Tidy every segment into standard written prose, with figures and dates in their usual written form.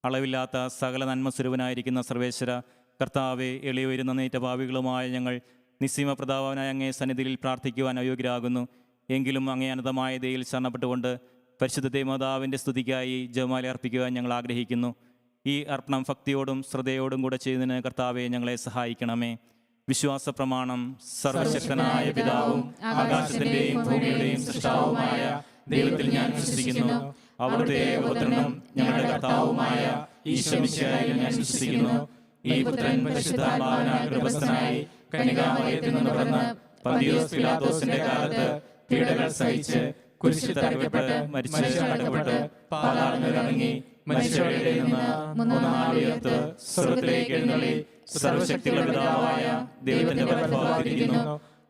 അളവില്ലാത്ത സകല നന്മ സ്വരൂപനായിരിക്കുന്ന സർവേശ്വര കർത്താവെ, എളിയുയരുന്ന നീറ്റ ഭാവികളുമായ ഞങ്ങൾ നിസ്സീമ പ്രതാപനായ അങ്ങേ സന്നിധിയിൽ പ്രാർത്ഥിക്കുവാൻ അയോഗ്യരാകുന്നു. എങ്കിലും അങ്ങേ അനന്തമായ ദയയിൽ ശരണപ്പെട്ടുകൊണ്ട് പരിശുദ്ധ ദൈവമാതാവിൻ്റെ സ്തുതിക്കായി ജപമാല അർപ്പിക്കുവാൻ ഞങ്ങൾ ആഗ്രഹിക്കുന്നു. ഈ അർപ്പണം ഭക്തിയോടും ശ്രദ്ധയോടും കൂടെ ചെയ്യുന്നതിന് കർത്താവെ ഞങ്ങളെ സഹായിക്കണമേ. വിശ്വാസ പ്രമാണം. സർവശക്തനായ പിതാവും ആകാശത്തിൻ്റെയും ഭൂമിയുടെയും സൃഷ്ടാവുമായ ദൈവത്തിൽ ഞാൻ വിശ്വസിക്കുന്നു. അവിടുത്തെ ഏകപുത്രനും ഞങ്ങളുടെ കർത്താവുമായ ഈശോമിശിഹായിൽ ഞാൻ വിശ്വസിക്കുന്നു. ഈ പുത്രൻ പരിശുദ്ധാത്മാവിനാൽ ഗർഭസ്ഥനായി കന്യകാമറിയത്തിൽ നിന്ന് പിറന്ന് പന്തിയോസ് പിലാത്തോസിന്റെ കാലത്ത് പീഡകൾ സഹിച്ച് കുരിശിൽ തറയ്ക്കപ്പെട്ട് മരിച്ച് അടക്കപ്പെട്ട് പാതാളങ്ങളിൽ ഇറങ്ങി മരിച്ചവരുടെ നിന്ന് മൂന്നാം നാൾ ഉയർത്ത് സ്വർഗ്ഗത്തിലേക്ക് എഴുന്നള്ളി സർവശക്തിയുള്ള പിതാവായ ദൈവത്തിന്റെ വലത്തുഭാഗത്തിരിക്കുന്നു.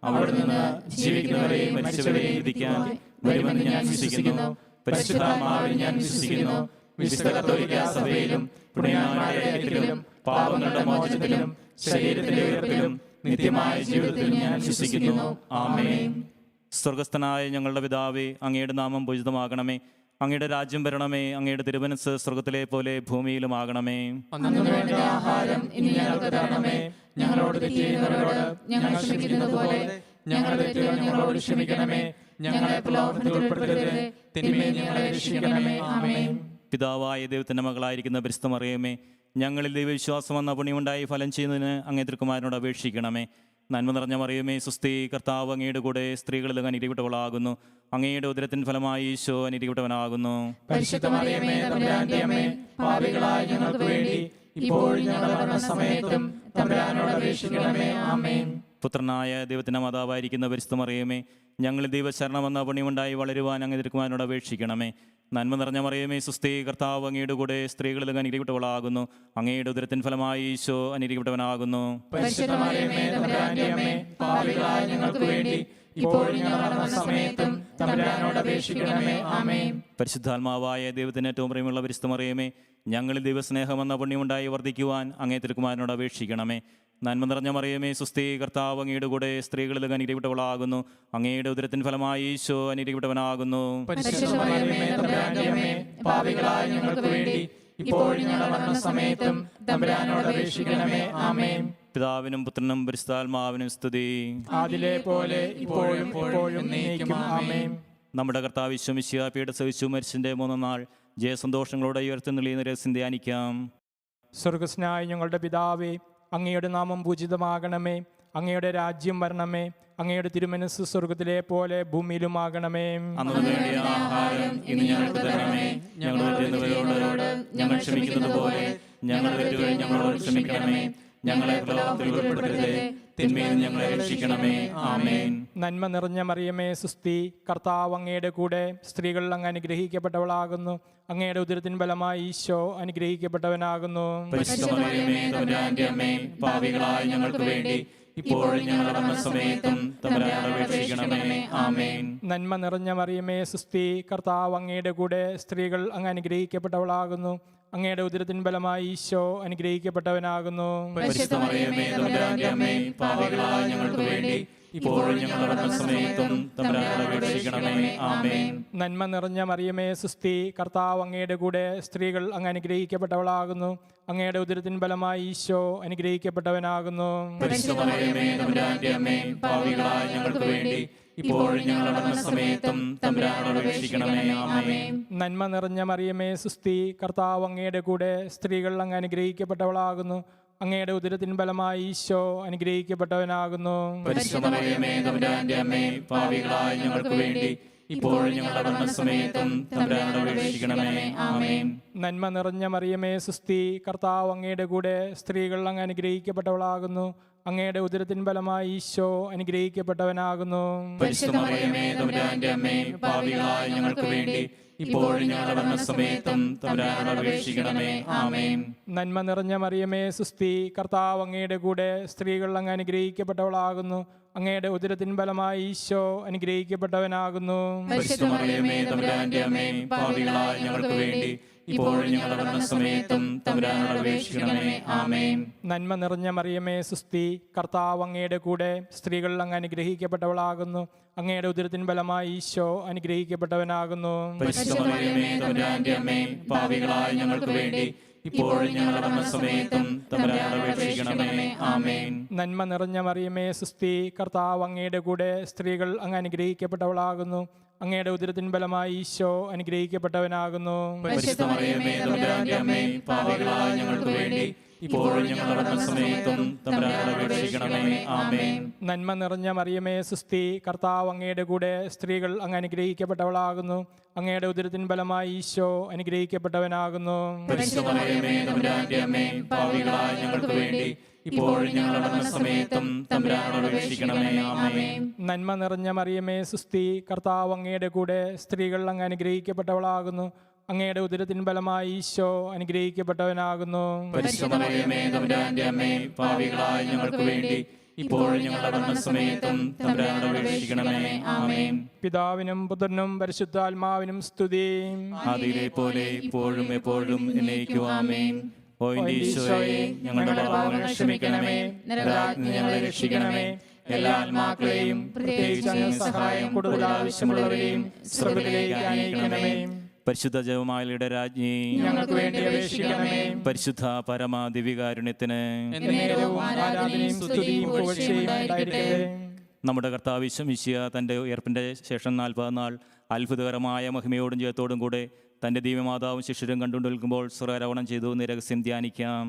അവിടെ നിന്ന് ജീവിക്കുന്നവരെയും മരിച്ചവരെയും വിധിക്കാൻ വരുമെന്ന് ഞാൻ വിശ്വസിക്കുന്നു. പരിശുദ്ധാത്മാവിൽ ഞാൻ വിശ്വസിക്കുന്നു. വിശുദ്ധ കത്തോലിക്കാ സഭയിലും പുണ്യവാന്മാരുടെ ഐക്യത്തിലും പാപങ്ങളുടെ മോചനത്തിലും ശരീരത്തിന്റെ ഉയർപ്പിലും നിത്യമായ ജീവിതത്തിലും ഞാൻ വിശ്വസിക്കുന്നു. ആമേൻ. സ്വർഗസ്ഥനായ ഞങ്ങളുടെ പിതാവേ, അങ്ങയുടെ നാമം പൂജിതമാകണമേ. അങ്ങയുടെ രാജ്യം വരണമേ. അങ്ങയുടെ തിരുമനസ്സ് സ്വർഗത്തിലെ പോലെ ഭൂമിയിലുമാകണമേ. അന്നു വേണ്ട ആഹാരം ഇനി ഞങ്ങൾക്ക് തരണമേ. ഞങ്ങളോട് തെറ്റ് ചെയ്യുന്നവരോട് ഞങ്ങൾ ക്ഷമിക്കുന്നത് പോലെ ഞങ്ങളുടെ തെറ്റുകൾ ഞങ്ങളോട് ക്ഷമിക്കണമേ. ഞങ്ങളെ പ്രലോഭനത്തിൽ ഉൾപ്പെടുത്തരുതേ, തിന്മയിൽ ഞങ്ങളെ രക്ഷിക്കണമേ. ആമേൻ. പിതാവായ ദൈവത്തിൻ്റെ മകളായിരിക്കുന്ന പരിശുദ്ധ മറിയമേ, ഞങ്ങളിൽ ദൈവവിശ്വാസം എന്ന പുണ്യമുണ്ടായി ഫലം ചെയ്യുന്നതിന് അങ്ങേ തിരുക്കുമാരനോട് അപേക്ഷിക്കണമേ. നന്മ നിറഞ്ഞ മറിയമേ, സുസ്തി, കർത്താവ് അങ്ങയുടെ കൂടെ സ്ത്രീകളിൽ അനുഗ്രഹിക്കപ്പെട്ടവളാകുന്നു. അങ്ങയുടെ ഉദരത്തിൻ ഫലമായി ഈശോ അനുഗ്രഹിക്കപ്പെട്ടവനാകുന്നു. പരിശുദ്ധ മറിയമേ, തമ്പുരാന്റെ അമ്മേ, പാപികളായ ഞങ്ങൾക്ക് വേണ്ടി ഇപ്പോഴും ഞങ്ങളുടെ മരണസമയത്തും തമ്പുരാനോട് അപേക്ഷിക്കണമേ. ആമേൻ. പുത്രനായ ദൈവത്തിൻ്റെ മാതാവായിരിക്കുന്ന പരിശുദ്ധ മറിയമേ, ഞങ്ങളിൽ ദൈവശരണമെന്ന പുണ്യമുണ്ടായി വളരുവാൻ അങ്ങേ തിരുക്കുമാരനോട് അപേക്ഷിക്കണമേ. നന്മ നിറഞ്ഞ മറിയമേ, സുസ്തി, കർത്താവ് അങ്ങയുടെ കൂടെ സ്ത്രീകളിൽ അനുഗ്രഹിക്കപ്പെട്ടവളാകുന്നു. അങ്ങയുടെ ഉദരത്തിൻ ഫലമായി ഈശോ അനുഗ്രഹിക്കപ്പെട്ടവനാകുന്നു. പരിശുദ്ധ മറിയമേ, തമ്പുരാന്റെ അമ്മേ, പാപികളായ ഞങ്ങൾക്ക് വേണ്ടി ഇപ്പോഴും ഞങ്ങളുടെ മരണസമയത്തും തമ്പുരാനോട് അപേക്ഷിക്കണമേ. ആമേൻ. പരിശുദ്ധാത്മാവായ ദൈവത്തിന് ഏറ്റവും പ്രിയമുള്ള പരിശുദ്ധ മറിയമേ, ഞങ്ങളിൽ ദൈവസ്നേഹമെന്ന പുണ്യമുണ്ടായി വർദ്ധിക്കുവാൻ അങ്ങേ തിരുക്കുമാരനോട് അപേക്ഷിക്കണമേ. നന്മ നിറഞ്ഞ മറിയമേ, സുസ്തി, കർത്താവ് അങ്ങയുടെ കൂടെ സ്ത്രീകളിൽ അനുഗ്രഹിക്കപ്പെട്ടവളാകുന്നു. അങ്ങയുടെ ഉദരത്തിൻ ഫലമായി ഈശോ അനുഗ്രഹിക്കപ്പെട്ടവനാകുന്നു. പരിശുദ്ധ മറിയമേ, തമ്പുരാന്റെ അമ്മേ, പാപികളായ ഞങ്ങൾക്ക് വേണ്ടി ഇപ്പോഴും ഞങ്ങളുടെ മരണസമയത്തും തമ്പുരാനോട് അപേക്ഷിക്കണമേ. ആമേൻ. പിതാവിനും പുത്രനും പരിശുദ്ധാത്മാവിനും സ്തുതി. ആദിലെ പോലെ ഇപ്പോഴും എപ്പോഴും എന്നേക്കും. ആമേൻ. നമ്മുടെ കർത്താവ് ഈശോ മിശിഹാ പീഡ സഹിച്ചു മരിച്ചതിന്റെ 3 നാൾ ജയസന്തോഷങ്ങളോടെ ഉയർത്തെഴുന്നള്ളിയ രഹസ്യം ധ്യാനിക്കാം. സ്വർഗസ്നായ ഞങ്ങളുടെ പിതാവേ, അങ്ങയുടെ നാമം പൂജിതമാകണമേ. അങ്ങയുടെ രാജ്യം വരണമേ. അങ്ങയുടെ തിരുമനസ്സ് സ്വർഗത്തിലെ പോലെ ഭൂമിയിലുമാകണമേ. അന്നു വേണ്ടിയ ആഹാരം ഇന്ന് ഞങ്ങൾക്ക് തരണമേ. ഞങ്ങളുടെ തെറ്റുകളോട് ഞങ്ങൾ ക്ഷമിക്കുന്നത് പോലെ ഞങ്ങളുടെ തെറ്റുകൾ ഞങ്ങളോട് ക്ഷമിക്കണമേ. ഞങ്ങളെ പ്രലോഭനത്തിൽ ഉൾപ്പെടുത്തരുതേ, തിന്മയിൽ ഞങ്ങളെ രക്ഷിക്കണമേ. ആമേൻ. നന്മ നിറഞ്ഞ മറിയമേ, സുസ്തി, കർത്താവ് അങ്ങയുടെ കൂടെ സ്ത്രീകൾ അങ്ങ് അനുഗ്രഹിക്കപ്പെട്ടവളാകുന്നു. അങ്ങയുടെ ഉദരത്തിൻ ഫലമായി ഈശോ അനുഗ്രഹിക്കപ്പെട്ടവനാകുന്നു. പരിശുദ്ധ മറിയമേ, തമ്പുരാന്റെ അമ്മേ, പാപികളായ ഞങ്ങൾക്ക് വേണ്ടി ഇപ്പോഴും ഞങ്ങളുടെ മരണസമയത്തും തമ്പുരാനോട് അപേക്ഷിക്കണമേ. ആമേൻ. നന്മ നിറഞ്ഞ മറിയമേ, സുസ്തി, കർത്താവ് അങ്ങയുടെ കൂടെ സ്ത്രീകൾ അങ്ങ് അനുഗ്രഹിക്കപ്പെട്ടവളാകുന്നു. അങ്ങയുടെ ഉദരത്തിൻ ഫലമായി ഈശോ അനുഗ്രഹിക്കപ്പെട്ടവനാകുന്നു. പരിശുദ്ധ മറിയമേ, തമ്പുരാന്റെ അമ്മേ, പാപികളായ ഞങ്ങൾക്ക് വേണ്ടി ഇപ്പോഴും ഞങ്ങളുടെ മരണസമയത്തും തമ്പുരാനോട് അപേക്ഷിക്കണമേ. ആമേൻ. നന്മ നിറഞ്ഞ മറിയമേ, സുസ്തി, കർത്താവ് അങ്ങയുടെ കൂടെ സ്ത്രീകൾ അങ്ങ് അനുഗ്രഹിക്കപ്പെട്ടവളാകുന്നു. അങ്ങയുടെ ഉദരത്തിൻ ഫലമായി ഈശോ അനുഗ്രഹിക്കപ്പെട്ടവനാകുന്നു. പരിശുദ്ധ മറിയമേ, തമ്പുരാന്റെ അമ്മേ, പാപികളായ ഞങ്ങൾക്ക് വേണ്ടി ഇപ്പോഴും ഞങ്ങളുടെ മരണസമയത്തും തമ്പുരാനോട് അപേക്ഷിക്കണമേ. ആമേൻ. നന്മ നിറഞ്ഞ മറിയമേ, സുസ്തി, കർത്താവ് അങ്ങയുടെ കൂടെ സ്ത്രീകൾ അങ്ങ് അനുഗ്രഹിക്കപ്പെട്ടവളാകുന്നു. അങ്ങയുടെ ഉദരത്തിൻ ഫലമായി ഈശോ അനുഗ്രഹിക്കപ്പെട്ടവനാകുന്നു. പരിശുദ്ധ മറിയമേ, തമ്പുരാന്റെ അമ്മേ, പാപികളായ ഞങ്ങൾക്ക് വേണ്ടി ഇപ്പോഴും ഞങ്ങളുടെ മരണസമയത്തും തമ്പുരാനോട് അപേക്ഷിക്കണമേ. ആമേൻ. നന്മ നിറഞ്ഞ മറിയമേ, സുസ്തി, കർത്താവ് അങ്ങയുടെ കൂടെ സ്ത്രീകൾ അങ്ങ് അനുഗ്രഹിക്കപ്പെട്ടവളാകുന്നു. അങ്ങയുടെ ഉദരത്തിൻ ഫലമായി ഈശോ അനുഗ്രഹിക്കപ്പെട്ടവനാകുന്നു. പരിശുദ്ധ മറിയമേ, തമ്പുരാന്റെ അമ്മേ, പാപികളായ ഞങ്ങൾക്ക് വേണ്ടി ഇപ്പോഴും ഞങ്ങളുടെ മരണസമയത്തും തമ്പുരാനോട് അപേക്ഷിക്കണമേ. ആമേൻ. നന്മ നിറഞ്ഞ മറിയമേ, സുസ്തി, കർത്താവ് അങ്ങയുടെ കൂടെ സ്ത്രീകൾ അങ്ങ് അനുഗ്രഹിക്കപ്പെട്ടവളാകുന്നു. അങ്ങയുടെ ഉദരത്തിൻ ഫലമായി ഈശോ അനുഗ്രഹിക്കപ്പെട്ടവനാകുന്നു. പരിശുദ്ധ മറിയമേ, തമ്പുരാന്റെ അമ്മേ, പാപികളായ ഞങ്ങൾക്ക് വേണ്ടി ഇപ്പോഴും ഞങ്ങളുടെ മരണസമയത്തും തമ്പുരാനോട് അപേക്ഷിക്കണമേ. ആമേൻ. നന്മ നിറഞ്ഞ മറിയമേ, സുസ്തി, കർത്താവ് അങ്ങയുടെ കൂടെ സ്ത്രീകൾ അങ്ങ് അനുഗ്രഹിക്കപ്പെട്ടവളാകുന്നു. അങ്ങയുടെ ഉദരത്തിൻ ഫലമായി ഈശോ അനുഗ്രഹിക്കപ്പെട്ടവനാകുന്നു. പരിശുദ്ധ മറിയമേ, തമ്പുരാന്റെ അമ്മേ, പാപികളായ ഞങ്ങൾക്ക് വേണ്ടി ഇപ്പോഴും ഞങ്ങളുടെ മരണസമയത്തും തമ്പുരാനോട് അപേക്ഷിക്കണമേ. ആമേൻ. നന്മ നിറഞ്ഞ മറിയമേ സുസ്തി, കർത്താവ് അങ്ങയുടെ കൂടെ, സ്ത്രീകൾ അങ്ങ് അനുഗ്രഹിക്കപ്പെട്ടവളാകുന്നു. അങ്ങയുടെ ഉദരത്തിൻ ഫലമായി ഈശോ അനുഗ്രഹിക്കപ്പെട്ടവനാകുന്നു. പരിശുദ്ധ മറിയമേ തമ്പുരാന്റെ അമ്മേ, പാപികളായ ഞങ്ങൾക്ക് വേണ്ടി ഇപ്പോഴും ഞങ്ങളുടെ മരണസമയത്തും തമ്പുരാനോട് അപേക്ഷിക്കണമേ. ആമേൻ. നന്മ നിറഞ്ഞ മറിയമേ സുസ്തി, കർത്താവ് അങ്ങയുടെ കൂടെ, സ്ത്രീകൾ അങ്ങ് അനുഗ്രഹിക്കപ്പെട്ടവളാകുന്നു. അങ്ങയുടെ ഉദരത്തിൻ ഫലമായി ഈശോ അനുഗ്രഹിക്കപ്പെട്ടവനാകുന്നു. പരിശുദ്ധ മറിയമേ തമ്പുരാന്റെ അമ്മേ, പാപികളായ ഞങ്ങൾക്ക് വേണ്ടി ഇപ്പോഴും ഞങ്ങളുടെ മരണസമയത്തും തമ്പുരാനോട് അപേക്ഷിക്കണമേ. ആമേൻ. നന്മ നിറഞ്ഞ മറിയമേ സുസ്തി, കർത്താവ് അങ്ങയുടെ കൂടെ, സ്ത്രീകൾ അങ്ങ് അനുഗ്രഹിക്കപ്പെട്ടവളാകുന്നു. അങ്ങയുടെ ഉദരത്തിൻ ഫലമായി ഈശോ അനുഗ്രഹിക്കപ്പെട്ടവനാകുന്നു. പരിശുദ്ധ മറിയമേ തമ്പുരാന്റെ അമ്മേ, പാപികളായ ഞങ്ങൾക്ക് വേണ്ടി ഇപ്പോഴും ഞങ്ങളുടെ മരണസമയത്തും തമ്പുരാനോട് അപേക്ഷിക്കണമേ. ആമേൻ. പിതാവിനും പുത്രനും പരിശുദ്ധാത്മാവിനും സ്തുതി. ആദിയിലെ പോലെ ഇപ്പോഴും എപ്പോഴും എന്നേക്കും. ആമേൻ. ഓ എൻ്റെ ഈശോയെ, ഞങ്ങളുടെ പാപങ്ങൾ ക്ഷമിക്കണമേ, നരകാഗ്നിയിൽ ഞങ്ങളെ രക്ഷിക്കണമേ. എല്ലാ ആത്മാക്കളെയും പ്രത്യേകിച്ച് അങ്ങേ സഹായം കൂടുതൽ ആവശ്യമുള്ളവരെയും സ്വർഗ്ഗത്തിലേക്ക് അയക്കണമേ. പരിശുദ്ധ ജപമാലയുടെ രാജ്ഞി, ഞങ്ങൾക്ക് വേണ്ടി അപേക്ഷിക്കണമേ. പരിശുദ്ധ പരമ ദിവ്യകാരുണ്യത്തിന് എന്നേരവും ആരാധനയും സ്തുതിയും പുകഴ്ചയും ഉണ്ടായിരിക്കട്ടെ. നമ്മുടെ കർത്താവ് ഈശോ തൻ്റെ ഉയർപ്പിൻ്റെ ശേഷം 40 നാൾ അത്ഭുതകരമായ മഹിമയോടും ജയത്തോടും കൂടെ തൻ്റെ ദിവ്യമാതാവും ശിഷ്യരും കണ്ടുകൊണ്ട് നിൽക്കുമ്പോൾ സ്വർഗ്ഗാരോഹണം ചെയ്തു. രഹസ്യം ധ്യാനിക്കാം.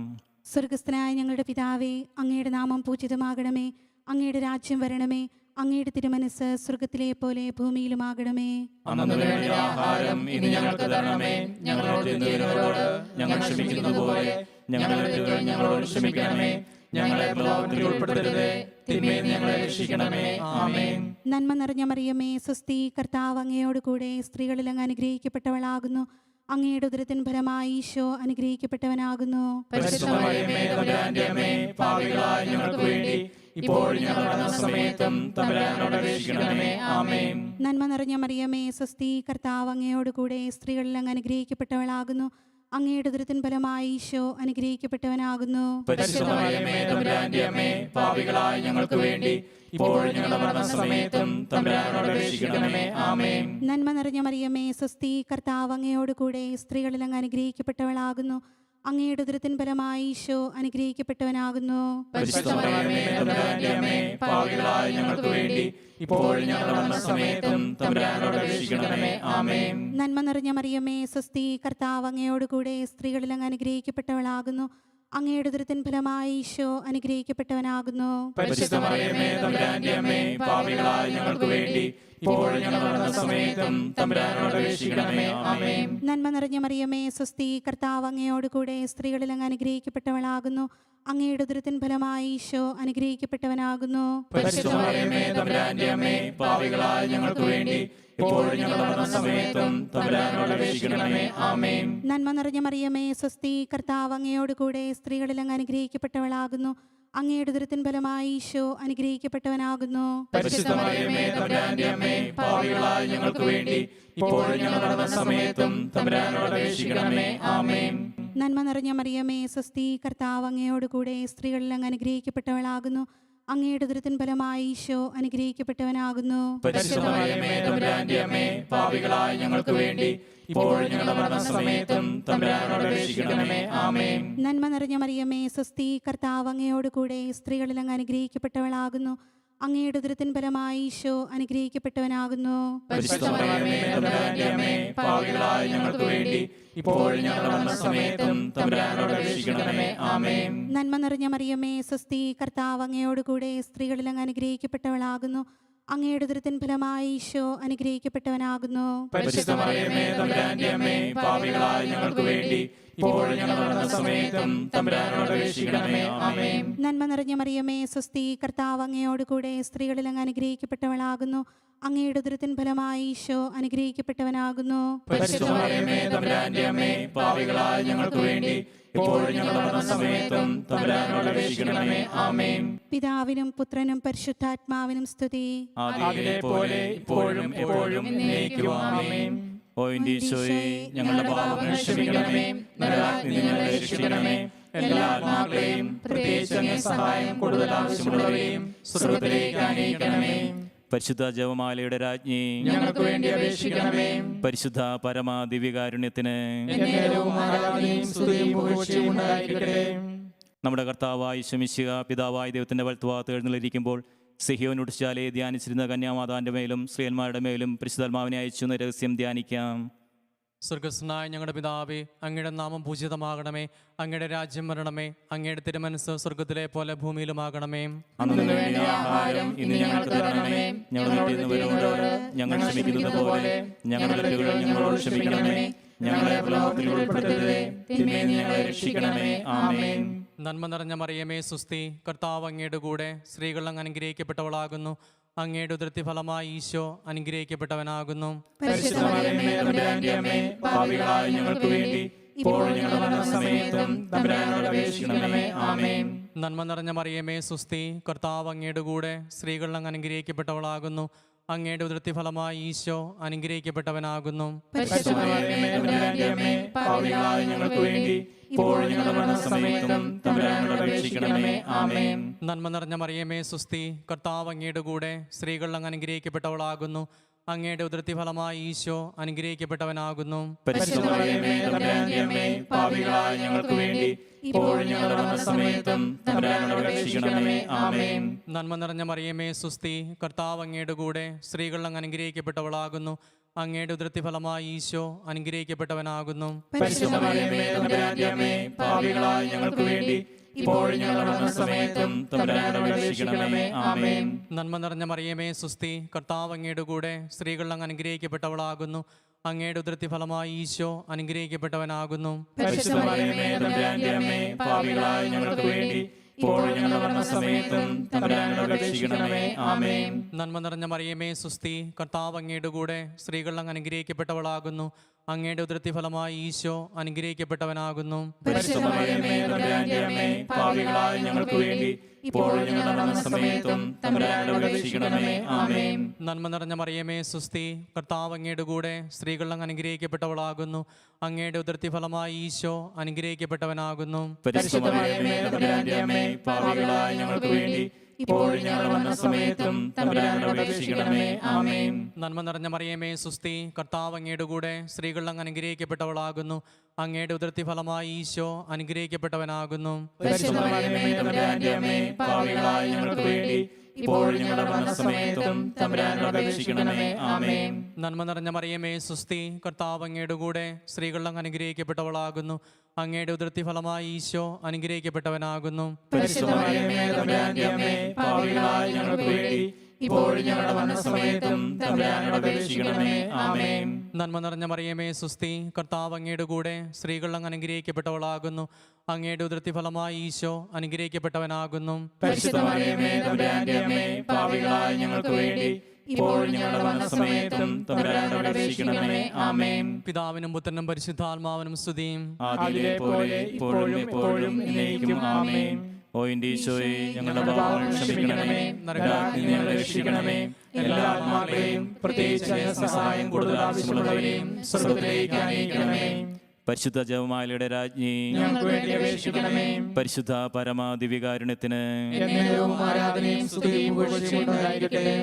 സ്വർഗസ്ഥനായ ഞങ്ങളുടെ പിതാവേ, അങ്ങയുടെ നാമം പൂജിതമാകണമേ. അങ്ങയുടെ രാജ്യം വരണമേ. അങ്ങയുടെ തിരുമനസ് സ്വർഗത്തിലെ പോലെ ഭൂമിയിലുമാകണമേ. അന്നന്ന് വേണ്ട ആഹാരം ഇന്ന് ഞങ്ങൾക്ക് തരണമേ. ഞങ്ങളോട് ചെയ്യുന്നവരോട് ഞങ്ങൾ ക്ഷമിക്കുന്നത് പോലെ ഞങ്ങളുടെ തെറ്റുകൾ ഞങ്ങളോട് ക്ഷമിക്കണമേ. ഞങ്ങളെ പ്രലോഭനത്തിൽ ഉൾപ്പെടുത്തരുതേ, തിന്മയിൽ ഞങ്ങളെ രക്ഷിക്കണമേ. ആമേൻ. നന്മ നിറഞ്ഞ മറിയമേ സ്വസ്തി, കർത്താവ് അങ്ങയോട് കൂടെ, സ്ത്രീകളിൽ അങ്ങ് അനുഗ്രഹിക്കപ്പെട്ടവളാകുന്നു. അങ്ങയുടെ ഉദരത്തിൻ ഫലമായി ഈശോ അനുഗ്രഹിക്കപ്പെട്ടവനാകുന്നു. പരിശുദ്ധ മറിയമേ തമ്പുരാന്റെ അമ്മേ, പാപികളായ ഞങ്ങൾക്ക് വേണ്ടി ഇപ്പോഴും ഞങ്ങളുടെ മരണസമയത്തും തമ്പുരാനോട് അപേക്ഷിക്കണമേ. ആമേൻ. നന്മ നിറഞ്ഞ മറിയമേ സ്വസ്തി, കർത്താവ് അങ്ങയോട് കൂടെ, സ്ത്രീകളിൽ അങ്ങ് അനുഗ്രഹിക്കപ്പെട്ടവളാകുന്നു. അങ്ങയുടെ ഉദരത്തിൻ ഫലമായി ഈശോ അനുഗ്രഹിക്കപ്പെട്ടവനാകുന്നു. പരിശുദ്ധ മറിയമേ തമ്പുരാന്റെ അമ്മേ, പാപികളായ ഞങ്ങൾക്ക് വേണ്ടി ഇപ്പോഴും ഞങ്ങളുടെ മരണസമയത്തും തമ്പുരാനോട് അപേക്ഷിക്കണമേ. ആമേൻ. നന്മ നിറഞ്ഞ മറിയമേ സ്വസ്തി, കർത്താവ് അങ്ങയോട് കൂടെ, സ്ത്രീകളിൽ അങ്ങ് അനുഗ്രഹിക്കപ്പെട്ടവളാകുന്നു. അങ്ങയുടെ ഉദരത്തിൻ ഫലമായി ഈശോ അനുഗ്രഹിക്കപ്പെട്ടവനാകുന്നു. പരിശുദ്ധ മറിയമേ തമ്പുരാന്റെ അമ്മേ, പാപികളായ ഞങ്ങൾക്ക് വേണ്ടി ഇപ്പോഴും ഞങ്ങളുടെ മരണസമയത്തും തമ്പുരാനോട് അപേക്ഷിക്കണമേ. ആമേൻ. നന്മ നിറഞ്ഞ മറിയമേ സ്വസ്തി, കർത്താവ് അങ്ങയോട് കൂടെ, സ്ത്രീകളിൽ അങ്ങ് അനുഗ്രഹിക്കപ്പെട്ടവളാകുന്നു. അങ്ങയുടെ ഉദരത്തിൻ ഫലമായി ഈശോ അനുഗ്രഹിക്കപ്പെട്ടവനാകുന്നു. പരിശുദ്ധ മറിയമേ തമ്പുരാന്റെ അമ്മേ, പാപികളായ ഞങ്ങൾക്ക് വേണ്ടി ഇപ്പോഴും ഞങ്ങളുടെ മരണസമയത്തും തമ്പുരാനോട് അപേക്ഷിക്കണമേ. ആമേൻ. നന്മ നിറഞ്ഞ മറിയമേ സ്വസ്തി, കർത്താവ് അങ്ങയോട് കൂടെ, സ്ത്രീകളിൽ അങ്ങ് അനുഗ്രഹിക്കപ്പെട്ടവളാകുന്നു. അങ്ങയുടെ ഉദരത്തിൻ ഫലമായി ഈശോ അനുഗ്രഹിക്കപ്പെട്ടവനാകുന്നു. പരിശുദ്ധ മറിയമേ തമ്പുരാന്റെ അമ്മേ, പാപികളായ ഞങ്ങൾക്ക് വേണ്ടി ഇപ്പോഴും ഞങ്ങളുടെ മരണസമയത്തും തമ്പുരാനോട് അപേക്ഷിക്കണമേ. ആമേൻ. നന്മ നിറഞ്ഞ മറിയമേ സ്വസ്തി, കർത്താവ് അങ്ങയോട് കൂടെ, സ്ത്രീകളിൽ അങ്ങ് അനുഗ്രഹിക്കപ്പെട്ടവളാകുന്നു. അങ്ങയുടെ ഉദരത്തിൻ ഫലമായി ഈശോ അനുഗ്രഹിക്കപ്പെട്ടവനാകുന്നു. പരിശുദ്ധ മറിയമേ തമ്പുരാന്റെ അമ്മേ, പാപികളായ ഞങ്ങൾക്ക് വേണ്ടി ഇപ്പോഴും ഞങ്ങളുടെ മരണസമയത്തും തമ്പുരാനോട് അപേക്ഷിക്കണമേ. ആമേൻ. നന്മ നിറഞ്ഞ മറിയമേ സ്വസ്തി, കർത്താവ് അങ്ങയോട് കൂടെ, സ്ത്രീകളിൽ അങ്ങ് അനുഗ്രഹിക്കപ്പെട്ടവളാകുന്നു. അങ്ങയുടെ ഉദരത്തിൻ ഫലമായി ഈശോ അനുഗ്രഹിക്കപ്പെട്ടവനാകുന്നു. പരിശുദ്ധ മറിയമേ തമ്പുരാന്റെ അമ്മേ, പാപികളായ ഞങ്ങൾക്ക് വേണ്ടി ഇപ്പോഴും ഞങ്ങളുടെ മരണസമയത്തും തമ്പുരാനോട് അപേക്ഷിക്കണമേ. ആമേൻ. നന്മ നിറഞ്ഞ മറിയമേ സ്വസ്തി, കർത്താവ് അങ്ങയോട് കൂടെ, സ്ത്രീകളിൽ അങ്ങ് അനുഗ്രഹിക്കപ്പെട്ടവളാകുന്നു. അങ്ങയുടെ ഉദരത്തിൻ ഫലമായി ഈശോ അനുഗ്രഹിക്കപ്പെട്ടവനാകുന്നു. പരിശുദ്ധ മറിയമേ തമ്പുരാന്റെ അമ്മേ, പാപികളായ ഞങ്ങൾക്ക് വേണ്ടി ഇപ്പോഴും ഞങ്ങളുടെ മരണസമയത്തും തമ്പുരാനോട് അപേക്ഷിക്കണമേ. ആമേൻ. നന്മ നിറഞ്ഞ മറിയമേ സ്വസ്തി, കർത്താവ് അങ്ങയോട് കൂടെ, സ്ത്രീകളിൽ അങ്ങ് അനുഗ്രഹിക്കപ്പെട്ടവളാകുന്നു. അങ്ങയുടെ ഉദരത്തിൻ ഫലമായി ഈശോ അനുഗ്രഹിക്കപ്പെട്ടവനാകുന്നു. പരിശുദ്ധ മറിയമേ തമ്പുരാന്റെ അമ്മേ, പാപികളായ ഞങ്ങൾക്ക് വേണ്ടി ഇപ്പോഴും ഞങ്ങളുടെ മരണസമയത്തും തമ്പുരാനോട് അപേക്ഷിക്കണമേ. ആമേൻ. നന്മ നിറഞ്ഞ മറിയമേ സ്വസ്തി, കർത്താവ് അങ്ങയോട് കൂടെ, സ്ത്രീകളിൽ അങ്ങ് അനുഗ്രഹിക്കപ്പെട്ടവളാകുന്നു. അങ്ങയുടെ ഉദരത്തിൻ ഫലമായി ഈശോ അനുഗ്രഹിക്കപ്പെട്ടവനാകുന്നു. പരിശുദ്ധ മറിയമേ തമ്പുരാന്റെ അമ്മേ, പാപികളായ ഞങ്ങൾക്ക് വേണ്ടി ഇപ്പോഴും ഞങ്ങളുടെ മരണസമയത്തും തമ്പുരാനോട് അപേക്ഷിക്കണമേ. ആമേൻ. പിതാവിനും പുത്രനും പരിശുദ്ധാത്മാവിനും സ്തുതി. ആദിയിലെ പോലെ ഇപ്പോഴും എപ്പോഴും എന്നേക്കും. ആമേൻ. ഓ എൻ്റെ ഈശോയെ, ഞങ്ങളുടെ പാപങ്ങൾ ക്ഷമിക്കണമേ, നരകാഗ്നിയിൽ ഞങ്ങളെ രക്ഷിക്കണമേ. എല്ലാ ആത്മാക്കളെയും പ്രത്യേകിച്ച് അങ്ങേ സഹായം കൂടുതൽ ആവശ്യമുള്ളവരെയും സ്വർഗ്ഗത്തിലേക്ക് അയക്കണമേ. പരിശുദ്ധ ജപമാലയുടെ രാജ്ഞി, ഞങ്ങൾക്ക് വേണ്ടി അപേക്ഷിക്കണമേ. പരിശുദ്ധ പരമ ദിവ്യകാരുണ്യത്തിന് എന്നേരവും ആരാധനയും സ്തുതിയും പുകഴ്ചയും ഉണ്ടായിരിക്കട്ടെ. നമ്മുടെ കർത്താവായ ശമിശിക പിതാവായ ദൈവത്തിൻ്റെ വലത്തുഭാഗത്ത് എഴുന്നള്ളിരിക്കുമ്പോൾ സിഹിയോൻ ഉടിച്ചാലെ ധ്യാനിച്ചിരുന്ന കന്യാമാതാവിൻ്റെ മേലും ശ്രീയന്മാരുടെ മേലും പരിശുദ്ധാത്മാവിനെ അയച്ചു എന്ന രഹസ്യം ധ്യാനിക്കാം. സ്വർഗസ്നായ ഞങ്ങളുടെ പിതാവേ, അങ്ങയുടെ നാമം പൂജിതമാകണമേ. അങ്ങയുടെ രാജ്യം വരണമേ. അങ്ങയുടെ തിരുമനസ്സ് സ്വർഗത്തിലെ പോലെ ഭൂമിയിലുമാകണമേ. അന്നു വേണ്ട ആഹാരം ഇന്ന് ഞങ്ങൾക്ക് തരണമേ. ഞങ്ങളുടെ തെറ്റുകളോട് ഞങ്ങൾ ക്ഷമിക്കുന്നത് പോലെ ഞങ്ങളുടെ തെറ്റുകൾ ഞങ്ങളോട് ക്ഷമിക്കണമേ. ഞങ്ങളെ പ്രലോഭനത്തിൽ ഉൾപ്പെടുത്തരുതേ, തിന്മയിൽ നിന്ന് ഞങ്ങളെ രക്ഷിക്കണമേ. ആമേൻ. നന്മ നിറഞ്ഞ മറിയമേ സുസ്തി, കർത്താവ് അങ്ങയുടെ കൂടെ സ്ത്രീകൾ അങ്ങ് അനുഗ്രഹിക്കപ്പെട്ടവളാകുന്നു. അങ്ങയുടെ ഉദരത്തി ഫലമായി ഈശോ അനുഗ്രഹിക്കപ്പെട്ടവനാകുന്നു. പരിശുദ്ധ മറിയമേ, തമ്പുരാന്റെ അമ്മേ, പാപികളായ ഞങ്ങൾക്ക് വേണ്ടി ഇപ്പോഴും ഞങ്ങളുടെ മരണസമയത്തും തമ്പുരാനോട് അപേക്ഷിക്കണമേ. ആമേൻ. നന്മ നിറഞ്ഞ മറിയമേ സുസ്തി, കർത്താവ് അങ്ങയുടെ കൂടെ സ്ത്രീകൾ അങ്ങ് അനുഗ്രഹിക്കപ്പെട്ടവളാകുന്നു. അങ്ങയുടെ ഉദരത്തി ഫലമായി ഈശോ അനുഗ്രഹിക്കപ്പെട്ടവനാകുന്നു. പരിശുദ്ധ മറിയമേ, തമ്പുരാന്റെ അമ്മേ, പാപികളായ ഞങ്ങൾക്ക് വേണ്ടി ഇപ്പോഴും ഞങ്ങളുടെ മരണസമയത്തും തമ്പുരാനോട് അപേക്ഷിക്കണമേ. ആമേൻ. നന്മ നിറഞ്ഞ മറിയമേ സുസ്തി, കർത്താവ് അങ്ങയുടെ കൂടെ സ്ത്രീകൾ അങ്ങ് അനുഗ്രഹിക്കപ്പെട്ടവളാകുന്നു. അങ്ങയുടെ ഉദരത്തി ഫലമായി ഈശോ അനുഗ്രഹിക്കപ്പെട്ടവനാകുന്നു. പരിശുദ്ധ മറിയമേ, തമ്പുരാന്റെ അമ്മേ, പാപികളായ ഞങ്ങൾക്ക് വേണ്ടി ഇപ്പോഴും ഞങ്ങളുടെ മരണസമയത്തും തമ്പുരാനോട് അപേക്ഷിക്കണമേ. ആമേൻ. നന്മ നിറഞ്ഞ മറിയമേ സുസ്തി, കർത്താവ് അങ്ങയുടെ കൂടെ സ്ത്രീകൾ അങ്ങ് അനുഗ്രഹിക്കപ്പെട്ടവളാകുന്നു. അങ്ങയുടെ ഉദരത്തി ഫലമായി ഈശോ അനുഗ്രഹിക്കപ്പെട്ടവനാകുന്നു. പരിശുദ്ധ മറിയമേ, തമ്പുരാന്റെ അമ്മേ, പാപികളായ ഞങ്ങൾക്ക് വേണ്ടി ഇപ്പോഴും ഞങ്ങളുടെ മരണസമയത്തും തമ്പുരാനോട് അപേക്ഷിക്കണമേ. ആമേൻ. നന്മ നിറഞ്ഞ മറിയമേ സുസ്തി, കർത്താവ് അങ്ങയുടെ കൂടെ സ്ത്രീകൾ അങ്ങ് അനുഗ്രഹിക്കപ്പെട്ടവളാകുന്നു. അങ്ങയുടെ ഉദരത്തി ഫലമായി ഈശോ അനുഗ്രഹിക്കപ്പെട്ടവനാകുന്നു. പരിശുദ്ധ മറിയമേ, തമ്പുരാന്റെ അമ്മേ, പാപികളായ ഞങ്ങൾക്ക് വേണ്ടി ഇപ്പോഴും ഞങ്ങളുടെ മരണസമയത്തും തമ്പുരാനോട് അപേക്ഷിക്കണമേ. ആമേൻ. നന്മ നിറഞ്ഞ മറിയമേ സുസ്തി, കർത്താവ് അങ്ങയുടെ കൂടെ സ്ത്രീകൾ അങ്ങ് അനുഗ്രഹിക്കപ്പെട്ടവളാകുന്നു. അങ്ങയുടെ ഉദരത്തി ഫലമായി ഈശോ അനുഗ്രഹിക്കപ്പെട്ടവനാകുന്നു. പരിശുദ്ധ മറിയമേ, തമ്പുരാന്റെ അമ്മേ, പാപികളായ ഞങ്ങൾക്ക് വേണ്ടി ഇപ്പോഴും ഞങ്ങളുടെ മരണസമയത്തും തമ്പുരാനോട് അപേക്ഷിക്കണമേ. ആമേൻ. നന്മ നിറഞ്ഞ മറിയമേ സുസ്തി, കർത്താവ് അങ്ങയുടെ കൂടെ സ്ത്രീകൾ അങ്ങ് അനുഗ്രഹിക്കപ്പെട്ടവളാകുന്നു. അങ്ങയുടെ ഉദരത്തി ഫലമായി ഈശോ അനുഗ്രഹിക്കപ്പെട്ടവനാകുന്നു. പരിശുദ്ധ മറിയമേ, തമ്പുരാന്റെ അമ്മേ, പാപികളായ ഞങ്ങൾക്ക് വേണ്ടി ഇപ്പോഴും ഞങ്ങളുടെ മരണസമയത്തും തമ്പുരാനോട് അപേക്ഷിക്കണമേ. ആമേൻ. നന്മ നിറഞ്ഞ മറിയമേ സുസ്തി, കർത്താവ് അങ്ങയുടെ കൂടെ സ്ത്രീകൾ അങ്ങ് അനുഗ്രഹിക്കപ്പെട്ടവളാകുന്നു. അങ്ങയുടെ ഉദരത്തി ഫലമായി ഈശോ അനുഗ്രഹിക്കപ്പെട്ടവനാകുന്നു. പരിശുദ്ധ മറിയമേ, തമ്പുരാന്റെ അമ്മേ, പാപികളായ ഞങ്ങൾക്ക് വേണ്ടി ഇപ്പോഴും ഞങ്ങളുടെ മരണസമയത്തും തമ്പുരാനോട് അപേക്ഷിക്കണമേ. ആമേൻ. നന്മ നിറഞ്ഞ മറിയമേ സുസ്തി, കർത്താവ് അങ്ങയുടെ കൂടെ സ്ത്രീകൾ അങ്ങ് അനുഗ്രഹിക്കപ്പെട്ടവളാകുന്നു. അങ്ങയുടെ ഉദരത്തി ഫലമായി ഈശോ അനുഗ്രഹിക്കപ്പെട്ടവനാകുന്നു. പരിശുദ്ധ മറിയമേ, തമ്പുരാന്റെ അമ്മേ, പാപികളായ ഞങ്ങൾക്ക് വേണ്ടി ഇപ്പോഴും ഞങ്ങളുടെ മരണസമയത്തും തമ്പുരാനോട് അപേക്ഷിക്കണമേ. ആമേൻ. നന്മ നിറഞ്ഞ മറിയമേ സുസ്തി, കർത്താവ് അങ്ങയുടെ കൂടെ സ്ത്രീകൾ അങ്ങ് അനുഗ്രഹിക്കപ്പെട്ടവളാകുന്നു. അങ്ങയുടെ ഉദരത്തി ഫലമായി ഈശോ അനുഗ്രഹിക്കപ്പെട്ടവനാകുന്നു. പരിശുദ്ധ മറിയമേ, തമ്പുരാന്റെ അമ്മേ, പാപികളായ ഞങ്ങൾക്ക് വേണ്ടി ഇപ്പോഴും ഞങ്ങളുടെ മരണസമയത്തും തമ്പുരാനോട് അപേക്ഷിക്കണമേ. ആമേൻ. പിതാവിനും പുത്രനും പരിശുദ്ധാത്മാവിനും സ്തുതിയും. ആദിയിലെ പോലെ ഇപ്പോഴും എപ്പോഴും എന്നേക്കും. ആമേൻ. ഓ എൻ്റെ ഈശോയെ, ഞങ്ങളുടെ പാപങ്ങൾ ക്ഷമിക്കണമേ. നരകാഗ്നിയിൽ നിന്ന് ഞങ്ങളെ രക്ഷിക്കണമേ. എല്ലാ ആത്മാക്കളെയും പ്രത്യേകിച്ച് അങ്ങ് സഹായം കൂടുതൽ ആവശ്യമുള്ളവരെയും സ്വർഗ്ഗത്തിലേക്ക് അയക്കണമേ. പരിശുദ്ധ ജപമാലയുടെ രാജ്ഞി, ഞങ്ങൾക്ക് വേണ്ടി അപേക്ഷിക്കണമേ. പരിശുദ്ധ പരമ ദിവ്യകാരുണ്യത്തിന് എന്നേരവും ആരാധനയും സ്തുതിയും പുകഴ്ചയും ഉണ്ടായിരിക്കട്ടെ.